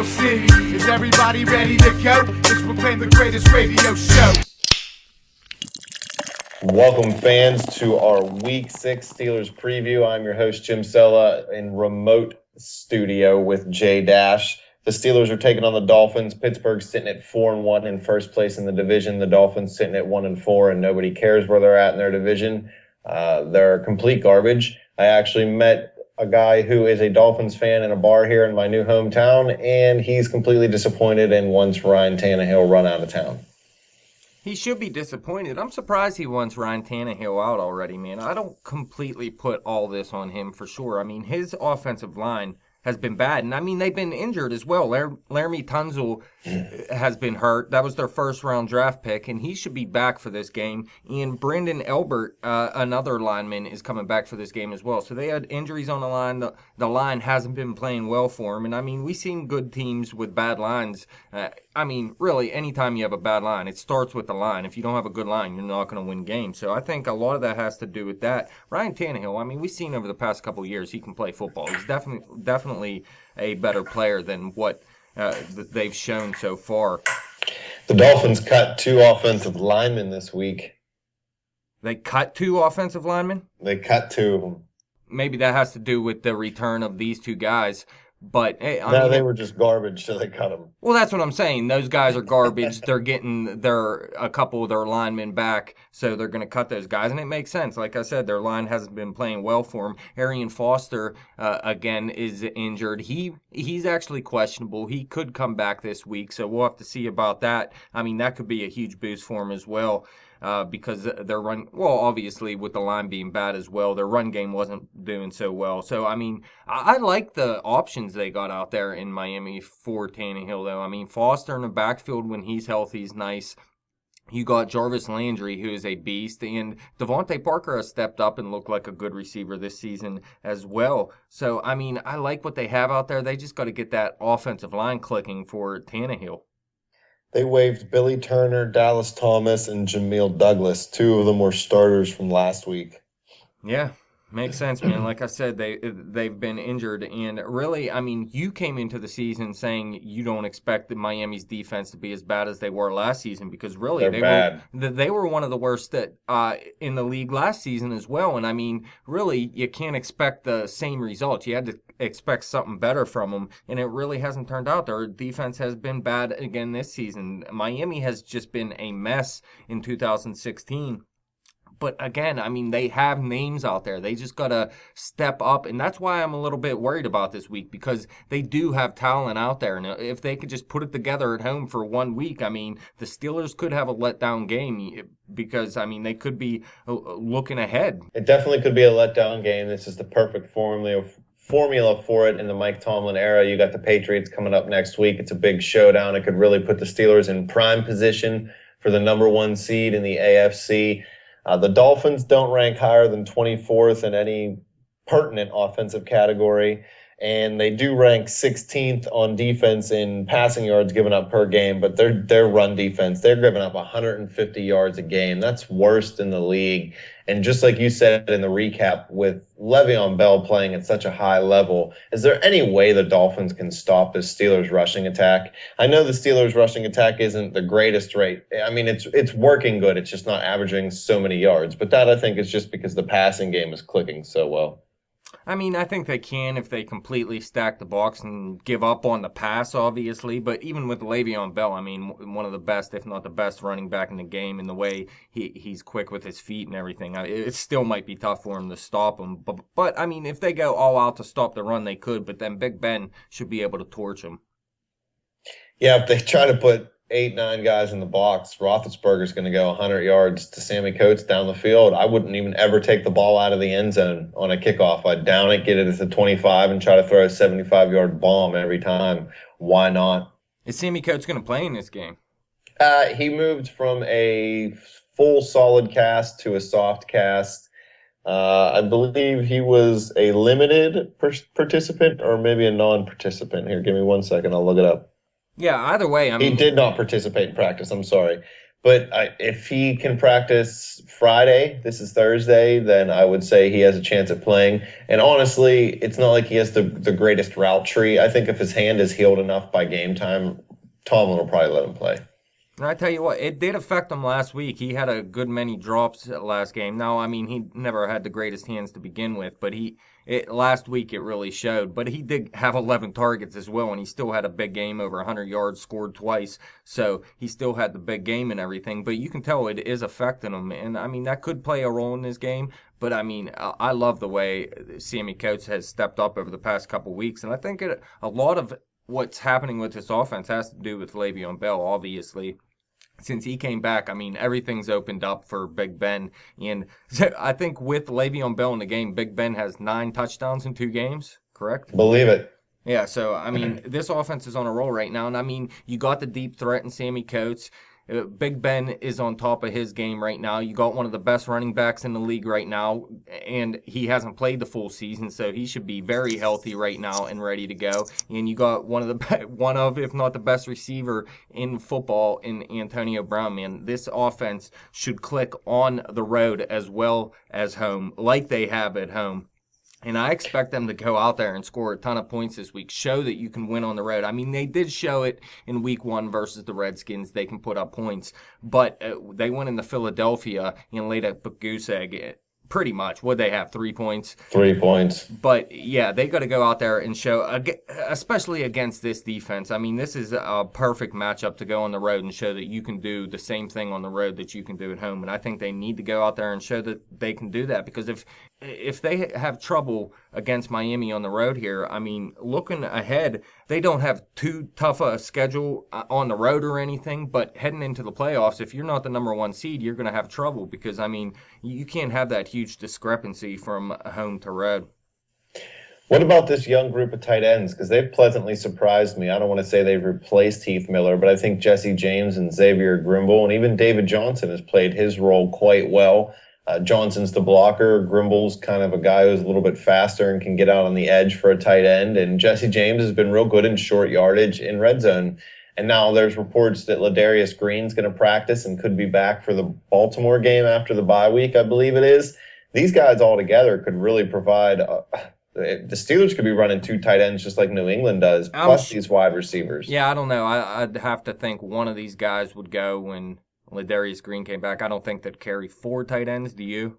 Steel City. Is everybody ready to go? Let's proclaim the greatest radio show. Welcome, fans, to our Week 6 Steelers preview. I'm your host, Jim Sella, in remote studio with Jay Dash. The Steelers are taking on the Dolphins. Pittsburgh's sitting at 4-1 in first place in the division. The Dolphins sitting at 1-4, and nobody cares where they're at in their division. They're complete garbage. I actually met a guy who is a Dolphins fan in a bar here in my new hometown, and he's completely disappointed and wants Ryan Tannehill run out of town. He should be disappointed. I'm surprised he wants Ryan Tannehill out already, man. I don't completely put all this on him for sure. I mean, his offensive line has been bad. And, I mean, they've been injured as well. Laramie Tunsil has been hurt. That was their first-round draft pick, and he should be back for this game. And Brendan Elbert, another lineman, is coming back for this game as well. So they had injuries on the line. The line hasn't been playing well for him. And, I mean, we've seen good teams with bad lines. I mean, really, anytime you have a bad line, it starts with the line. If you don't have a good line, you're not going to win games. So I think a lot of that has to do with that. Ryan Tannehill, I mean, we've seen over the past couple of years he can play football. He's definitely a better player than what they've shown so far. The Dolphins cut 2 offensive linemen this week. They cut 2 offensive linemen? They cut 2 of them. Maybe that has to do with the return of these 2 guys. But hey, they were just garbage, so they cut them. Well, that's what I'm saying. Those guys are garbage. They're getting a couple of their linemen back, so they're going to cut those guys, and it makes sense. Like I said, their line hasn't been playing well for them. Arian Foster, again, is injured. He's actually questionable. He could come back this week, so we'll have to see about that. I mean, that could be a huge boost for him as well. Because their obviously with the line being bad as well, their run game wasn't doing so well. So, I mean, I like the options they got out there in Miami for Tannehill, though. I mean, Foster in the backfield when he's healthy is nice. You got Jarvis Landry, who is a beast, and Devontae Parker has stepped up and looked like a good receiver this season as well. So, I mean, I like what they have out there. They just got to get that offensive line clicking for Tannehill. They waived Billy Turner, Dallas Thomas, and Jamil Douglas. 2 of them were starters from last week. Yeah, makes sense, man. Like I said, they've been injured. And really, I mean, you came into the season saying you don't expect Miami's defense to be as bad as they were last season because really they were one of the worst in the league last season as well. And, I mean, really, you can't expect the same results. You had to expect something better from them, and it really hasn't turned out. Their defense has been bad again this season. Miami has just been a mess in 2016. But again, I mean, they have names out there. They just got to step up, and that's why I'm a little bit worried about this week because they do have talent out there. And if they could just put it together at home for 1 week, I mean, the Steelers could have a letdown game because, I mean, they could be looking ahead. It definitely could be a letdown game. This is the perfect formula for it in the Mike Tomlin era. You got the Patriots coming up next week. It's a big showdown. It could really put the Steelers in prime position for the number 1 seed in the AFC. The Dolphins don't rank higher than 24th in any pertinent offensive category, and they do rank 16th on defense in passing yards given up per game, but their run defense, they're giving up 150 yards a game. That's worst in the league. And just like you said in the recap, with Le'Veon Bell playing at such a high level, is there any way the Dolphins can stop this Steelers rushing attack? I know the Steelers rushing attack isn't the greatest rate. I mean, it's working good. It's just not averaging so many yards. But that, I think, is just because the passing game is clicking so well. I mean, I think they can if they completely stack the box and give up on the pass, obviously. But even with Le'Veon Bell, I mean, one of the best, if not the best, running back in the game, in the way he's quick with his feet and everything. It still might be tough for him to stop him. But I mean, if they go all out to stop the run, they could. But then Big Ben should be able to torch him. Yeah, if they try to put 8-9 guys in the box, Roethlisberger's going to go 100 yards to Sammy Coates down the field. I wouldn't even ever take the ball out of the end zone on a kickoff. I'd down it, get it at the 25, and try to throw a 75-yard bomb every time. Why not? Is Sammy Coates going to play in this game? He moved from a full solid cast to a soft cast. I believe he was a limited participant or maybe a non-participant. Here, give me 1 second. I'll look it up. Yeah, either way, I mean... He did not participate in practice, I'm sorry. But if he can practice Friday, this is Thursday, then I would say he has a chance at playing. And honestly, it's not like he has the greatest route tree. I think if his hand is healed enough by game time, Tomlin will probably let him play. And I tell you what, it did affect him last week. He had a good many drops last game. Now, I mean, he never had the greatest hands to begin with, but last week it really showed. But he did have 11 targets as well, and he still had a big game, over 100 yards, scored twice. So he still had the big game and everything. But you can tell it is affecting him. And, I mean, that could play a role in this game. But, I mean, I love the way Sammy Coates has stepped up over the past couple weeks. And I think a lot of what's happening with this offense has to do with Le'Veon Bell, obviously. Since he came back, I mean, everything's opened up for Big Ben. And I think with Le'Veon Bell in the game, Big Ben has 9 touchdowns in 2 games, correct? Believe it. Yeah, so, I mean, this offense is on a roll right now. And, I mean, you got the deep threat in Sammy Coates. Big Ben is on top of his game right now. You got one of the best running backs in the league right now, and he hasn't played the full season, so he should be very healthy right now and ready to go. And you got one of, if not the best receiver in football in Antonio Brown. Man, this offense should click on the road as well as home, like they have at home. And I expect them to go out there and score a ton of points this week, show that you can win on the road. I mean, they did show it in week 1 versus the Redskins. They can put up points, but they went into Philadelphia and laid a goose egg. Pretty much. What'd they have, 3 points? 3 points. But, yeah, they got to go out there and show, especially against this defense. I mean, this is a perfect matchup to go on the road and show that you can do the same thing on the road that you can do at home. And I think they need to go out there and show that they can do that, because if they have trouble against Miami on the road here, I mean, looking ahead, they don't have too tough a schedule on the road or anything, but heading into the playoffs, if you're not the number 1 seed, you're going to have trouble, because, I mean, you can't have that huge discrepancy from home to road. What about this young group of tight ends? Because they've pleasantly surprised me. I don't want to say they've replaced Heath Miller, but I think Jesse James and Xavier Grimble and even David Johnson has played his role quite well. Johnson's the blocker. Grimble's kind of a guy who's a little bit faster and can get out on the edge for a tight end. And Jesse James has been real good in short yardage in red zone. And now there's reports that Ladarius Green's going to practice and could be back for the Baltimore game after the bye week, I believe it is. These guys all together could really provide the Steelers could be running 2 tight ends just like New England does, plus these wide receivers. Yeah, I don't know. I'd have to think one of these guys would go when Ladarius Green came back. I don't think they'd carry 4 tight ends. Do you?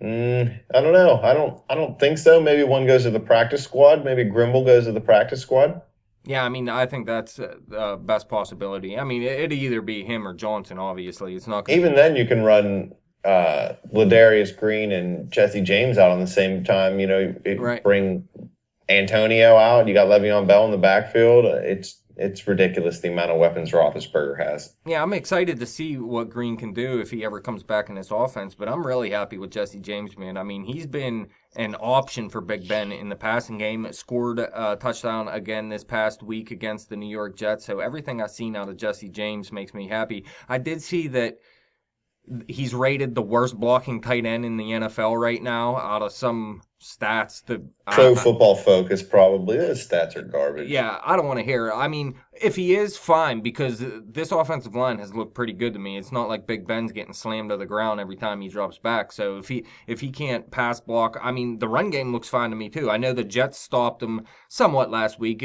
I don't know. I don't think so. Maybe one goes to the practice squad. Maybe Grimble goes to the practice squad. Yeah, I mean, I think that's the best possibility. I mean, it'd either be him or Johnson, obviously. It's not gonna Even then, you can run Ladarius Green and Jesse James out on the same time. You know, right. Bring Antonio out. You got Le'Veon Bell in the backfield. It's ridiculous the amount of weapons Roethlisberger has. Yeah, I'm excited to see what Green can do if he ever comes back in this offense, but I'm really happy with Jesse James, man. I mean, he's been an option for Big Ben in the passing game. Scored a touchdown again this past week against the New York Jets, so everything I've seen out of Jesse James makes me happy. I did see that he's rated the worst blocking tight end in the NFL right now out of some stats. Pro Football Focus, probably. Those stats are garbage. Yeah, I don't want to hear it. I mean, if he is, fine, because this offensive line has looked pretty good to me. It's not like Big Ben's getting slammed to the ground every time he drops back. So if he can't pass block, I mean, the run game looks fine to me too. I know the Jets stopped him somewhat last week.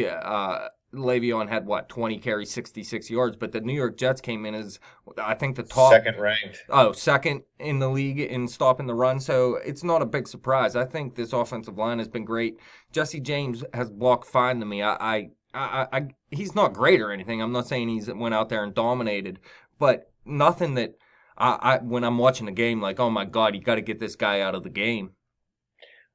Le'Veon had, 20 carries, 66 yards, but the New York Jets came in as, I think, the top... Second ranked. Oh, second in the league in stopping the run, so it's not a big surprise. I think this offensive line has been great. Jesse James has blocked fine to me. He's not great or anything. I'm not saying he's went out there and dominated, but nothing that when I'm watching the game, like, oh my God, you got to get this guy out of the game.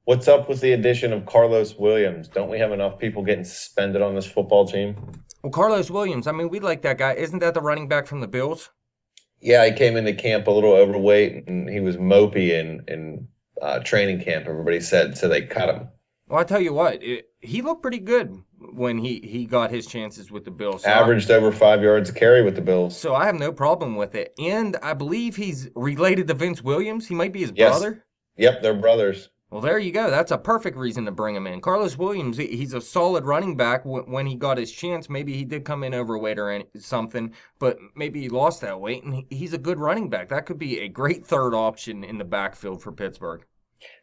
What's up with the addition of Carlos Williams? Don't we have enough people getting suspended on this football team? Well, Carlos Williams, I mean, we like that guy. Isn't that the running back from the Bills? Yeah, he came into camp a little overweight, and he was mopey in training camp, everybody said, so they cut him. Well, I tell you what, he looked pretty good when he got his chances with the Bills. So averaged over 5 yards a carry with the Bills. So I have no problem with it. And I believe he's related to Vince Williams. He might be his brother. Yep, they're brothers. Well, there you go. That's a perfect reason to bring him in. Carlos Williams, he's a solid running back. When he got his chance, maybe he did come in overweight or something, but maybe he lost that weight, and he's a good running back. That could be a great third option in the backfield for Pittsburgh.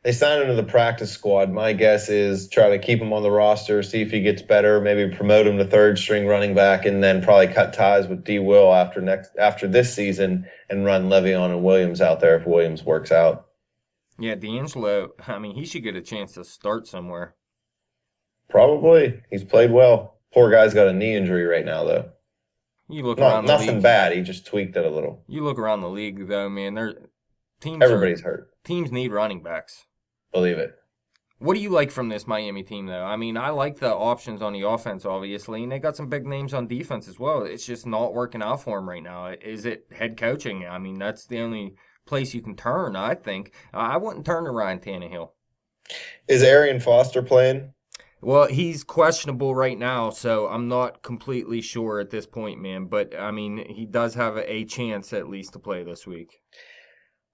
They signed him to the practice squad. My guess is try to keep him on the roster, see if he gets better, maybe promote him to third string running back, and then probably cut ties with D. Will after this season and run Le'Veon and Williams out there if Williams works out. Yeah, D'Angelo, I mean, he should get a chance to start somewhere. Probably. He's played well. Poor guy's got a knee injury right now, though. You look around the league. Nothing bad. He just tweaked it a little. You look around the league, though, man. Everybody's hurt. Teams need running backs. Believe it. What do you like from this Miami team, though? I mean, I like the options on the offense, obviously, and they got some big names on defense as well. It's just not working out for them right now. Is it head coaching? I mean, that's the only place you can turn, I think. I wouldn't turn to Ryan Tannehill. Is Arian Foster playing? Well, he's questionable right now, so I'm not completely sure at this point, man. But, I mean, he does have a chance at least to play this week.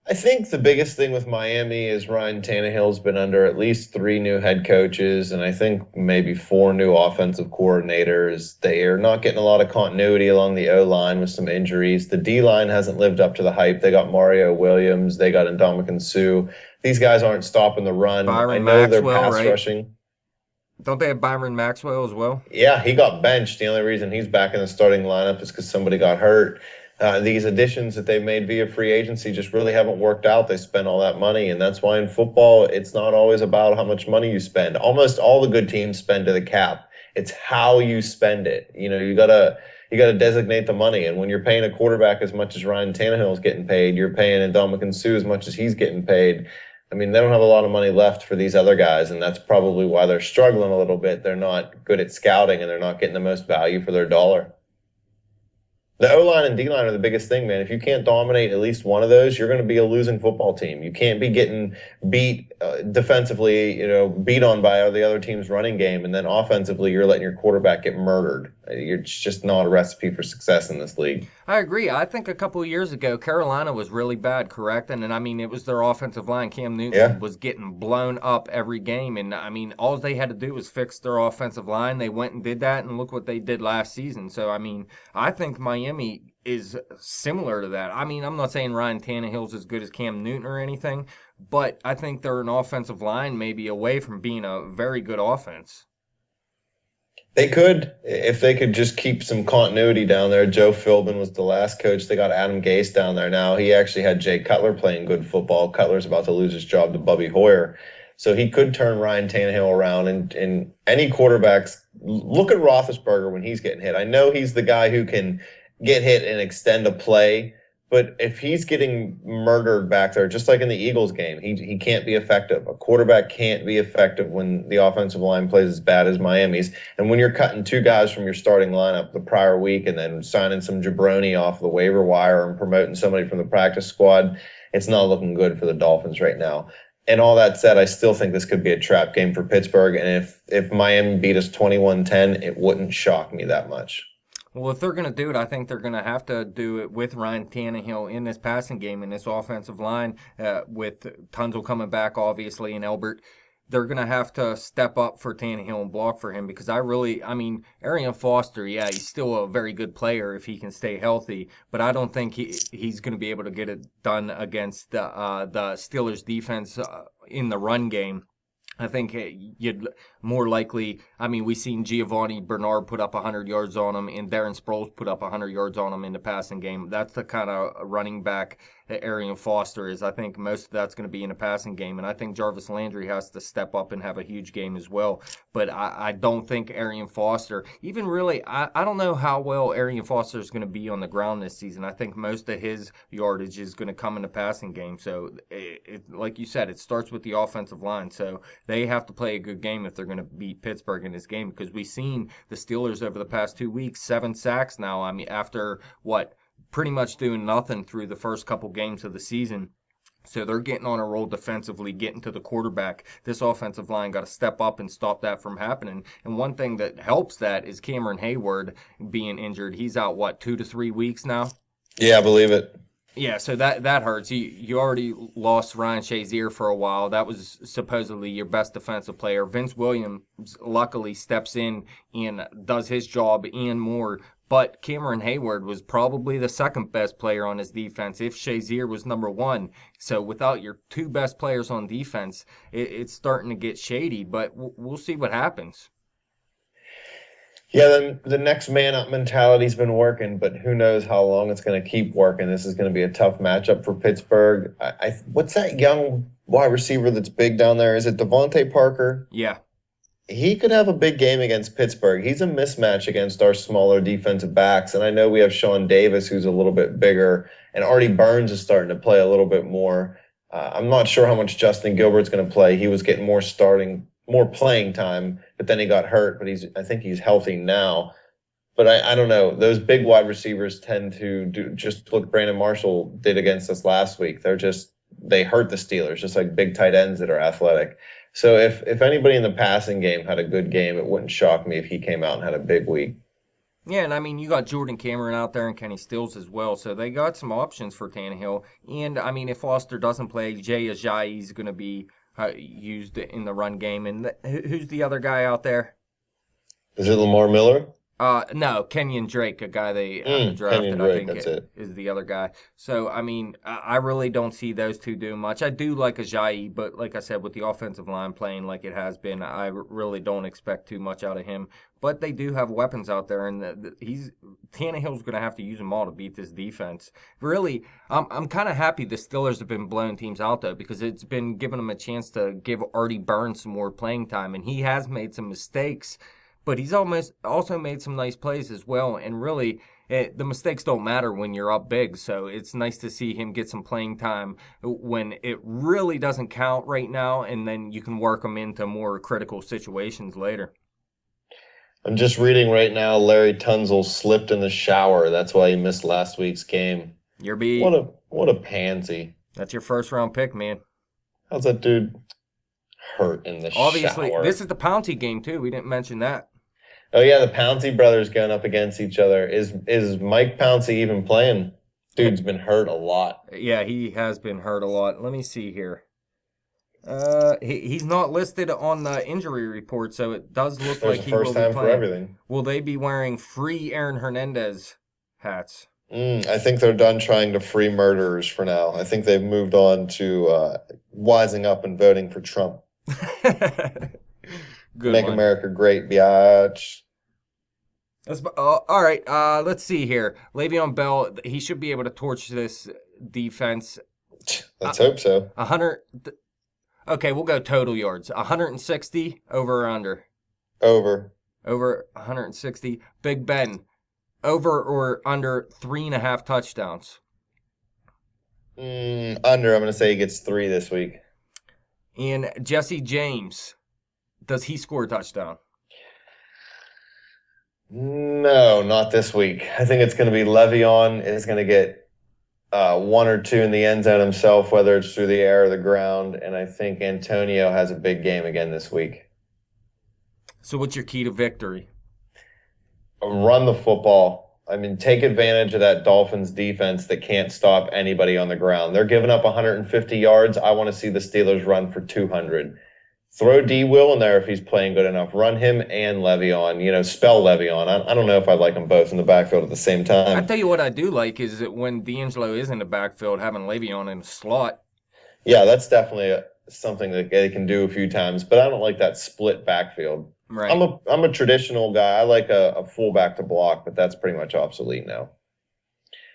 I think the biggest thing with Miami is Ryan Tannehill's been under at least 3 new head coaches, and I think maybe 4 new offensive coordinators. They are not getting a lot of continuity along the O-line with some injuries. The D-line hasn't lived up to the hype. They got Mario Williams. They got Ndamukong Suh. These guys aren't stopping the run. Byron I know Maxwell, they're pass right? rushing. Don't they have Byron Maxwell as well? Yeah, he got benched. The only reason he's back in the starting lineup is because somebody got hurt. These additions that they've made via free agency just really haven't worked out. They spent all that money, and that's why in football, it's not always about how much money you spend. Almost all the good teams spend to the cap. It's how you spend it. You know, you gotta designate the money. And when you're paying a quarterback as much as Ryan Tannehill is getting paid, you're paying Ndamukong Suh as much as he's getting paid. I mean, they don't have a lot of money left for these other guys, and that's probably why they're struggling a little bit. They're not good at scouting, and they're not getting the most value for their dollar. The O-line and D-line are the biggest thing, man. If you can't dominate at least one of those, you're going to be a losing football team. You can't be getting beat defensively, beat on by the other team's running game, and then offensively, you're letting your quarterback get murdered. It's just not a recipe for success in this league. I agree. I think a couple of years ago, Carolina was really bad, correct? And then, I mean, it was their offensive line. Cam Newton was getting blown up every game. And, I mean, all they had to do was fix their offensive line. They went and did that, and look what they did last season. So, I mean, I think Miami is similar to that. I mean, I'm not saying Ryan Tannehill's as good as Cam Newton or anything, but I think they're an offensive line maybe away from being a very good offense. They could, if they could just keep some continuity down there. Joe Philbin was the last coach. They got Adam Gase down there now. He actually had Jay Cutler playing good football. Cutler's about to lose his job to Bubby Hoyer. So he could turn Ryan Tannehill around. And any quarterbacks, look at Roethlisberger when he's getting hit. I know he's the guy who can get hit and extend a play, but if he's getting murdered back there, just like in the Eagles game, he can't be effective. A quarterback can't be effective when the offensive line plays as bad as Miami's. And when you're cutting 2 guys from your starting lineup the prior week and then signing some jabroni off the waiver wire and promoting somebody from the practice squad, it's not looking good for the Dolphins right now. And all that said, I still think this could be a trap game for Pittsburgh. And if Miami beat us 21-10, it wouldn't shock me that much. Well, if they're going to do it, I think they're going to have to do it with Ryan Tannehill in this passing game, in this offensive line, with Tunzel coming back, obviously, and Elbert. They're going to have to step up for Tannehill and block for him because Arian Foster, yeah, he's still a very good player if he can stay healthy, but I don't think he's going to be able to get it done against the Steelers defense in the run game. I think you'd more likely, we've seen Giovanni Bernard put up 100 yards on him and Darren Sproles put up 100 yards on him in the passing game. That's the kind of running back that Arian Foster is. I think most of that's going to be in the passing game, and I think Jarvis Landry has to step up and have a huge game as well. But I don't think Arian Foster, even really, I don't know how well Arian Foster is going to be on the ground this season. I think most of his yardage is going to come in the passing game. So, like you said, it starts with the offensive line. So they have to play a good game if they're going to beat Pittsburgh in this game, because we've seen the Steelers over the past 2 weeks, 7 sacks now. After pretty much doing nothing through the first couple games of the season. So they're getting on a roll defensively, getting to the quarterback. This offensive line got to step up and stop that from happening. And one thing that helps that is Cameron Hayward being injured. He's out, 2 to 3 weeks now? Yeah, I believe it. Yeah, so that hurts. You already lost Ryan Shazier for a while. That was supposedly your best defensive player. Vince Williams luckily steps in and does his job and more. But Cameron Hayward was probably the second best player on his defense if Shazier was number one. So without your two best players on defense, it's starting to get shady. But we'll see what happens. Yeah, then the next man up mentality's been working, but who knows how long it's going to keep working. This is going to be a tough matchup for Pittsburgh. What's that young wide receiver that's big down there? Is it Devontae Parker? Yeah. He could have a big game against Pittsburgh. He's a mismatch against our smaller defensive backs. And I know we have Sean Davis, who's a little bit bigger, and Artie Burns is starting to play a little bit more. I'm not sure how much Justin Gilbert's going to play. He was getting more playing time, but then he got hurt, but I think he's healthy now. But I don't know. Those big wide receivers tend to do just what Brandon Marshall did against us last week. They hurt the Steelers, just like big tight ends that are athletic. So if anybody in the passing game had a good game, it wouldn't shock me if he came out and had a big week. Yeah, and I mean, you got Jordan Cameron out there and Kenny Stills as well, so they got some options for Tannehill. And, I mean, if Foster doesn't play, Jay Ajayi is going to be used in the run game. And who's the other guy out there? Is it Lamar Miller? No, Kenyon Drake, a guy they drafted, Kenyon Drake, I think is the other guy. So, I mean, I really don't see those two doing much. I do like Ajayi, but like I said, with the offensive line playing like it has been, I really don't expect too much out of him. But they do have weapons out there, and Tannehill's going to have to use them all to beat this defense. Really, I'm kind of happy the Steelers have been blowing teams out, though, because it's been giving them a chance to give Artie Burns some more playing time, and he has made some mistakes. But he's also made some nice plays as well. And really, the mistakes don't matter when you're up big. So it's nice to see him get some playing time when it really doesn't count right now. And then you can work him into more critical situations later. I'm just reading right now, Larry Tunzel slipped in the shower. That's why he missed last week's game. What a pansy. That's your first round pick, man. How's that dude hurt in the shower? Obviously, this is the Pouncey game, too. We didn't mention that. Oh, yeah, the Pouncey brothers going up against each other. Is Mike Pouncey even playing? Dude's been hurt a lot. Yeah, he has been hurt a lot. Let me see here. He's not listed on the injury report, so it does look like he will be playing. For everything. Will they be wearing free Aaron Hernandez hats? I think they're done trying to free murderers for now. I think they've moved on to wising up and voting for Trump. Make America great, biatch. All right, let's see here. Le'Veon Bell, he should be able to torch this defense. Let's hope so. 100. Okay, we'll go total yards. 160 over or under? Over. Over 160. Big Ben, over or under 3.5 touchdowns? Under. I'm going to say he gets 3 this week. And Jesse James, does he score a touchdown? No, not this week. I think it's going to be Le'Veon is going to get 1 or 2 in the end zone himself, whether it's through the air or the ground. And I think Antonio has a big game again this week. So what's your key to victory? Run the football. I mean, take advantage of that Dolphins defense that can't stop anybody on the ground. They're giving up 150 yards. I want to see the Steelers run for 200. Throw D. Will in there if he's playing good enough. Run him and Le'Veon. Spell Le'Veon. I don't know if I'd like them both in the backfield at the same time. I tell you what I do like is that when D'Angelo is in the backfield, having Le'Veon in the slot. Yeah, that's definitely something that they can do a few times. But I don't like that split backfield. Right. I'm a traditional guy. I like a fullback to block, but that's pretty much obsolete now.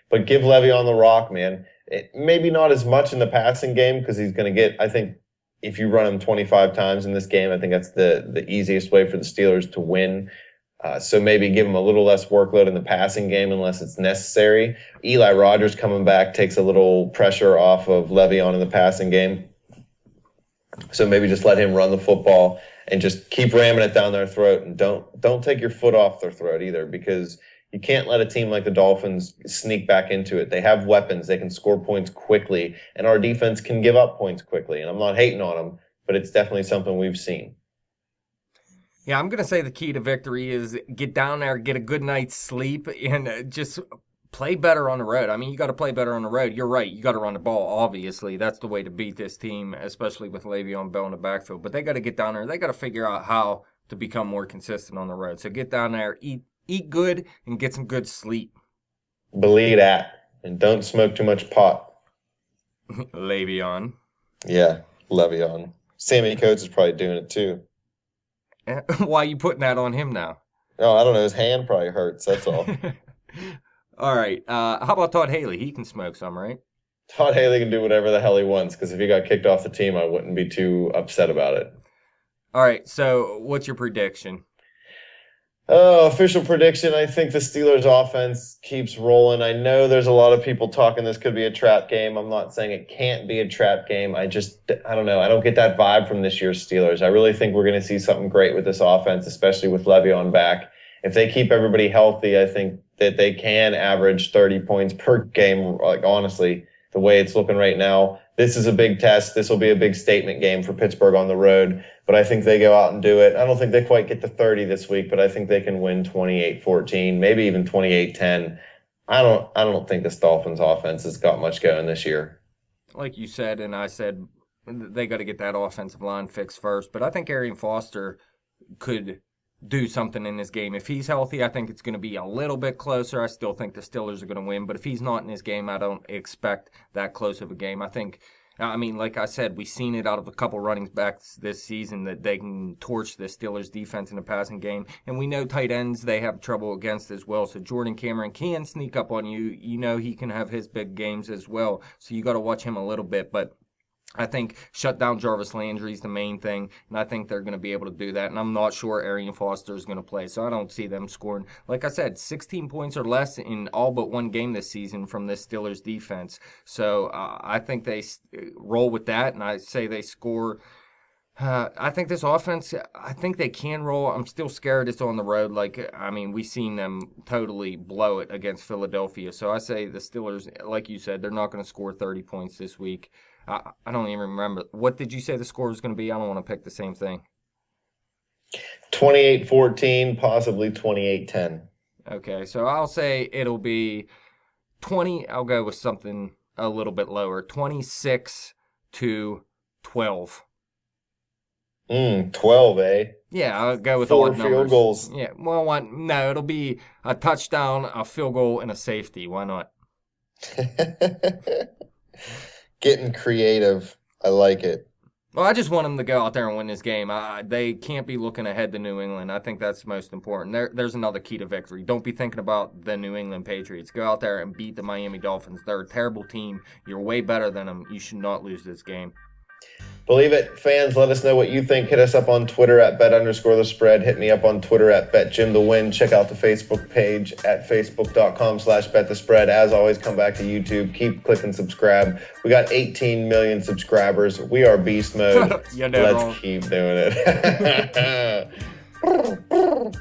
But give Le'Veon the rock, man. Maybe not as much in the passing game because he's going to get, I think, if you run him 25 times in this game, I think that's the easiest way for the Steelers to win. So maybe give him a little less workload in the passing game unless it's necessary. Eli Rogers coming back takes a little pressure off of Le'Veon in the passing game. So maybe just let him run the football and just keep ramming it down their throat. And don't take your foot off their throat either, because you can't let a team like the Dolphins sneak back into it. They have weapons. They can score points quickly, and our defense can give up points quickly. And I'm not hating on them, but it's definitely something we've seen. Yeah, I'm going to say the key to victory is get down there, get a good night's sleep, and just play better on the road. I mean, you got to play better on the road. You're right. You got to run the ball, obviously. That's the way to beat this team, especially with Le'Veon Bell in the backfield. But they got to get down there. They got to figure out how to become more consistent on the road. So get down there, eat good, and get some good sleep. Believe that. And don't smoke too much pot. Le'Veon. Yeah, Le'Veon. Sammy Coates is probably doing it too. Why are you putting that on him now? No, I don't know. His hand probably hurts. That's all. All right. How about Todd Haley? He can smoke some, right? Todd Haley can do whatever the hell he wants, because if he got kicked off the team, I wouldn't be too upset about it. All right. So what's your prediction? Official prediction, I think the Steelers offense keeps rolling. I know there's a lot of people talking this could be a trap game. I'm not saying it can't be a trap game. I don't know. I don't get that vibe from this year's Steelers. I really think we're going to see something great with this offense, especially with Le'Veon back. If they keep everybody healthy, I think that they can average 30 points per game. Like, honestly, the way it's looking right now, this is a big test. This will be a big statement game for Pittsburgh on the road. But I think they go out and do it. I don't think they quite get to 30 this week, but I think they can win 28-14, maybe even 28-10. I don't think this Dolphins offense has got much going this year. Like you said, and I said, they got to get that offensive line fixed first. But I think Arian Foster could do something in this game. If he's healthy, I think it's going to be a little bit closer. I still think the Steelers are going to win. But if he's not in this game, I don't expect that close of a game. I mean, like I said, we've seen it out of a couple running backs this season that they can torch the Steelers' defense in the passing game. And we know tight ends they have trouble against as well. So Jordan Cameron can sneak up on you. You know he can have his big games as well. So you got to watch him a little bit. But I think shut down Jarvis Landry is the main thing, and I think they're going to be able to do that. And I'm not sure Arian Foster is going to play, so I don't see them scoring. Like I said, 16 points or less in all but one game this season from this Steelers defense. So I think they roll with that, and I say they score. I think this offense, I think they can roll. I'm still scared it's on the road. We've seen them totally blow it against Philadelphia. So I say the Steelers, like you said, they're not going to score 30 points this week. I don't even remember. What did you say the score was going to be? I don't want to pick the same thing. 28-14, possibly 28-10. Okay, so I'll say it'll be 20. I'll go with something a little bit lower. 26-12. 12, eh? Yeah, I'll go with 4 odd field numbers. goals. Yeah, well, no, it'll be a touchdown, a field goal, and a safety. Why not? Getting creative. I like it. Well, I just want them to go out there and win this game. They can't be looking ahead to New England. I think that's most important. There's another key to victory. Don't be thinking about the New England Patriots. Go out there and beat the Miami Dolphins. They're a terrible team. You're way better than them. You should not lose this game. Believe it. Fans, let us know what you think. Hit us up on Twitter at bet_the_spread. Hit me up on Twitter at betjimthewin. Check out the Facebook page at facebook.com/betthespread. As always, come back to YouTube. Keep clicking subscribe. We got 18 million subscribers. We are beast mode. You're never Let's wrong. keep doing it.